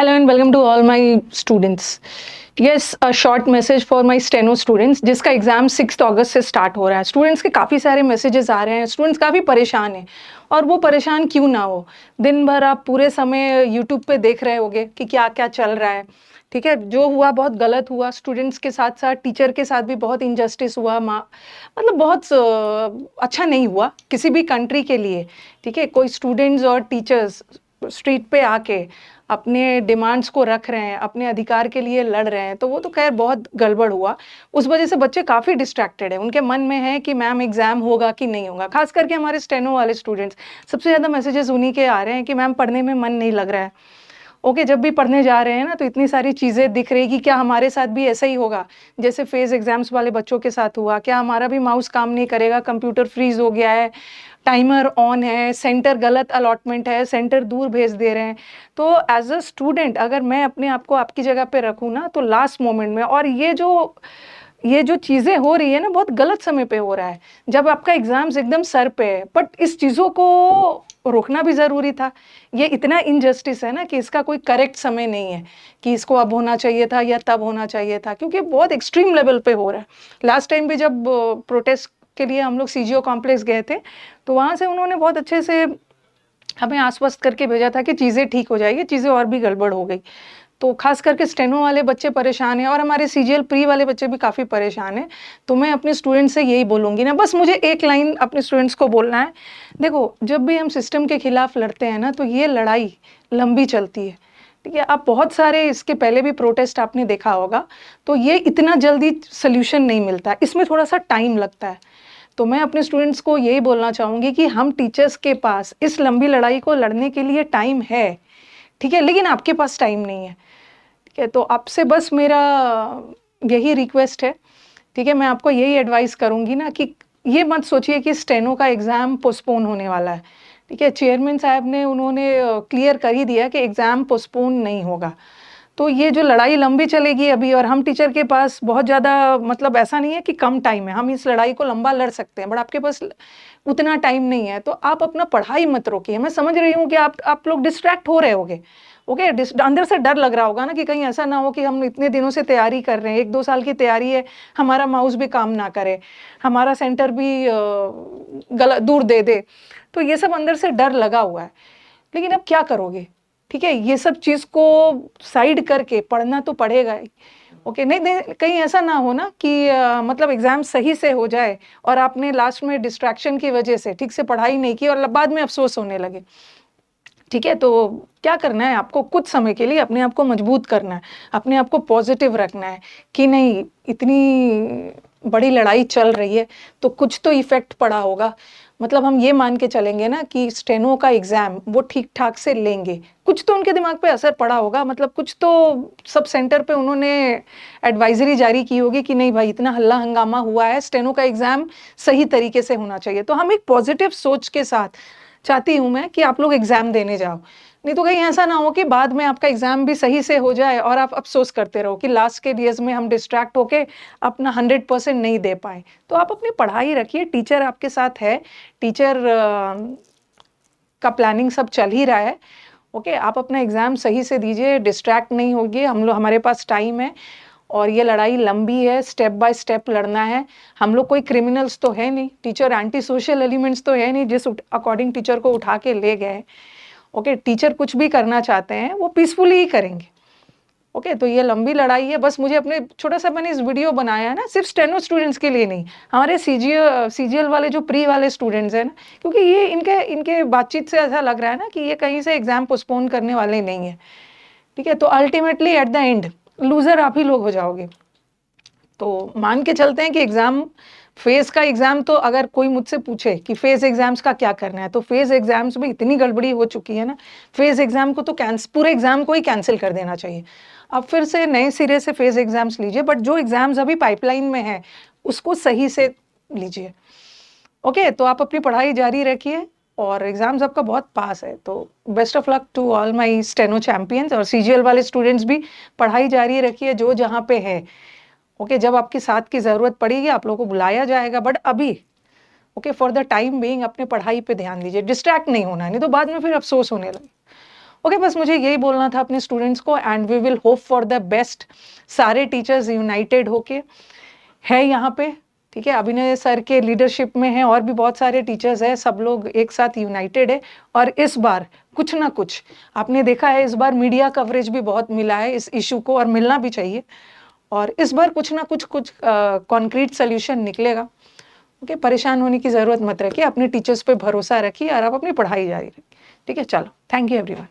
Hello and welcome to all my students. Yes, a short message for my steno students जिसका exam 6 अगस्त से start हो रहा है। Students के काफ़ी सारे मैसेजेस आ रहे हैं, स्टूडेंट्स काफ़ी परेशान हैं और वो परेशान क्यों ना हो। दिन भर आप पूरे समय यूट्यूब पे देख रहे होगे कि क्या-क्या चल रहा है, ठीक है? जो हुआ बहुत गलत हुआ, स्टूडेंट्स के साथ-साथ टीचर के साथ भी बहुत इनजस्टिस हुआ मतलब बहुत अच्छा नहीं हुआ किसी भी कंट्री के लिए, ठीक है? कोई स्टूडेंट्स और टीचर्स स्ट्रीट पे आके अपने डिमांड्स को रख रहे हैं, अपने अधिकार के लिए लड़ रहे हैं, तो वो तो ख़ैर बहुत गड़बड़ हुआ। उस वज़ह से बच्चे काफ़ी डिस्ट्रैक्टेड हैं, उनके मन में है कि मैम एग्ज़ाम होगा कि नहीं होगा। ख़ास करके हमारे स्टेनो वाले स्टूडेंट्स, सबसे ज़्यादा मैसेजेस उन्हीं के आ रहे हैं कि मैम पढ़ने में मन नहीं लग रहा है। ओके, जब भी पढ़ने जा रहे हैं ना तो इतनी सारी चीज़ें दिख रही कि क्या हमारे साथ भी ऐसा ही होगा, जैसे फेज़ एग्ज़ाम्स वाले बच्चों के साथ हुआ? क्या हमारा भी माउस काम नहीं करेगा, कंप्यूटर फ्रीज़ हो गया है, टाइमर ऑन है, सेंटर गलत अलॉटमेंट है, सेंटर दूर भेज दे रहे हैं। तो एज़ अ स्टूडेंट अगर मैं अपने आप को आपकी जगह पे रखूँ ना तो लास्ट मोमेंट में और ये जो चीज़ें हो रही है ना बहुत गलत समय पे हो रहा है, जब आपका एग्ज़ाम्स एकदम सर पे है। बट इस चीज़ों को रोकना भी ज़रूरी था। ये इतना इनजस्टिस है ना कि इसका कोई करेक्ट समय नहीं है, कि इसको अब होना चाहिए था या तब होना चाहिए था, क्योंकि बहुत एक्सट्रीम लेवल पे हो रहा है। लास्ट टाइम भी जब प्रोटेस्ट के लिए हम लोग सीजीओ कॉम्प्लेक्स गए थे, तो वहाँ से उन्होंने बहुत अच्छे से हमें आश्वस्त करके भेजा था कि चीज़ें ठीक हो जाएगी, चीज़ें और भी गड़बड़ हो गई। तो ख़ास करके स्टेनो वाले बच्चे परेशान हैं और हमारे सीजीएल प्री वाले बच्चे भी काफ़ी परेशान हैं। तो मैं अपने स्टूडेंट्स से यही बोलूँगी ना, बस मुझे एक लाइन अपने स्टूडेंट्स को बोलना है। देखो, जब भी हम सिस्टम के खिलाफ लड़ते हैं ना, तो ये लड़ाई लंबी चलती है, ठीक है? अब बहुत सारे इसके पहले भी प्रोटेस्ट आपने देखा होगा, तो ये इतना जल्दी सॉल्यूशन नहीं मिलता, इसमें थोड़ा-सा टाइम लगता है। तो मैं अपने स्टूडेंट्स को यही बोलना चाहूँगी कि हम टीचर्स के पास इस लंबी लड़ाई को लड़ने के लिए टाइम है, ठीक है? लेकिन आपके पास टाइम नहीं है। ठीक है, तो आपसे बस मेरा यही रिक्वेस्ट है, ठीक है? मैं आपको यही एडवाइस करूँगी ना कि ये मत सोचिए कि स्टेनो का एग्ज़ाम पोस्टपोन होने वाला है, ठीक है? चेयरमैन साहब ने उन्होंने क्लियर कर ही दिया कि एग्ज़ाम पोस्टपोन नहीं होगा। तो ये जो लड़ाई लंबी चलेगी अभी और हम टीचर के पास बहुत ज़्यादा मतलब ऐसा नहीं है कि कम टाइम है, हम इस लड़ाई को लंबा लड़ सकते हैं, बट आपके पास उतना टाइम नहीं है, तो आप अपना पढ़ाई मत रोकिए। मैं समझ रही हूँ कि आप लोग डिस्ट्रैक्ट हो रहे होगे, ओके? अंदर से डर लग रहा होगा ना कि कहीं ऐसा ना हो कि हम इतने दिनों से तैयारी कर रहे हैं, 1-2 साल की तैयारी है, हमारा माउस भी काम ना करे, हमारा सेंटर भी गलत दूर दे दे। तो ये सब अंदर से डर लगा हुआ है, लेकिन अब क्या करोगे? ठीक है, ये सब चीज़ को साइड करके पढ़ना तो पड़ेगा ही। ओके, नहीं नहीं कहीं ऐसा ना हो ना कि मतलब एग्ज़ाम सही से हो जाए और आपने लास्ट में डिस्ट्रैक्शन की वजह से ठीक से पढ़ाई नहीं की और बाद में अफ़सोस होने लगे। ठीक है, तो क्या करना है आपको कुछ समय के लिए अपने आप को मजबूत करना है, अपने आप को पॉज़िटिव रखना है कि नहीं इतनी बड़ी लड़ाई चल रही है, तो कुछ तो इफ़ेक्ट पड़ा होगा। मतलब हम ये मान के चलेंगे ना कि स्टेनो का एग्ज़ाम वो ठीक-ठाक से लेंगे, कुछ तो उनके दिमाग पे असर पड़ा होगा, मतलब कुछ तो सब सेंटर पे उन्होंने एडवाइज़री जारी की होगी कि नहीं भाई इतना हल्ला-हंगामा हुआ है, स्टेनो का एग्ज़ाम सही तरीके से होना चाहिए। तो हम एक पॉज़िटिव सोच के साथ चाहती हूँ मैं कि आप लोग एग्ज़ाम देने जाओ। नहीं तो कहीं ऐसा ना हो कि बाद में आपका एग्ज़ाम भी सही से हो जाए और आप अफ़सोस करते रहो कि लास्ट के डेज़ में हम डिस्ट्रैक्ट होके अपना 100% नहीं दे पाए। तो आप अपनी पढ़ाई रखिए, टीचर आपके साथ है, टीचर का प्लानिंग सब चल ही रहा है। ओके, आप अपना एग्ज़ाम सही से दीजिए, डिस्ट्रैक्ट नहीं होइए, हमारे पास टाइम है और ये लड़ाई लंबी है, स्टेप बाय स्टेप लड़ना है। हम लोग कोई क्रिमिनल्स तो है नहीं, टीचर एंटी सोशल एलिमेंट्स तो है नहीं जिस अकॉर्डिंग टीचर को उठा के ले गए। ओके, टीचर कुछ भी करना चाहते हैं, वो पीसफुली ही करेंगे। ओके, तो ये लंबी लड़ाई है, बस मुझे अपने छोटा-सा मैंने इस वीडियो बनाया है ना, सिर्फ़ स्टेनो स्टूडेंट्स के लिए नहीं, हमारे सीजीएल वाले जो प्री वाले स्टूडेंट्स हैं ना, क्योंकि ये इनके इनके बातचीत से ऐसा लग रहा है ना कि ये कहीं से एग्ज़ाम पोस्टपोन करने वाले नहीं हैं, ठीक है? तो ultimately at the end loser आप ही लोग हो जाओगे। तो मान के चलते हैं कि फेज़ का एग्ज़ाम तो अगर कोई मुझसे पूछे कि फेज़ एग्ज़ाम्स का क्या करना है, तो फेज़ एग्ज़ाम्स में इतनी गड़बड़ी हो चुकी है ना, फेज़ एग्ज़ाम को तो पूरे एग्ज़ाम को ही कैंसल कर देना चाहिए। अब फिर से नए सिरे से फेज़ एग्ज़ाम्स लीजिए, बट जो एग्ज़ाम्स अभी पाइपलाइन में हैं, उसको सही से लीजिए। ओके, तो आप अपनी पढ़ाई जारी रखिए और एग्ज़ाम्स आपका बहुत पास है, तो best of luck to all my steno champions और सीजीएल वाले स्टूडेंट्स भी पढ़ाई जारी रखिए जो जहाँ पे है। ओके, जब आपकी साथ की ज़रूरत पड़ेगी आप लोगों को बुलाया जाएगा, बट अभी फॉर द टाइम बीइंग अपने पढ़ाई पे ध्यान दीजिए, डिस्ट्रैक्ट नहीं होना है, नहीं तो बाद में फिर अफ़सोस होने लगे। ओके, बस मुझे यही बोलना था अपने स्टूडेंट्स को, and we will hope for the best. सारे टीचर्स यूनाइटेड होके है यहाँ पे, ठीक है, अभिनय सर के लीडरशिप में है और भी बहुत सारे टीचर्स हैं, सब लोग एक साथ यूनाइटेड है। और इस बार कुछ ना कुछ आपने देखा है, इस बार मीडिया कवरेज भी बहुत मिला है इस इशू को, और मिलना भी चाहिए। और इस बार कुछ ना कुछ कॉन्क्रीट सोल्यूशन निकलेगा। ओके, परेशान होने की ज़रूरत मत रखिए, अपने टीचर्स पे भरोसा रखिए और आप अपनी पढ़ाई जारी रखिए। ठीक है, चलो, थैंक यू एवरीवन।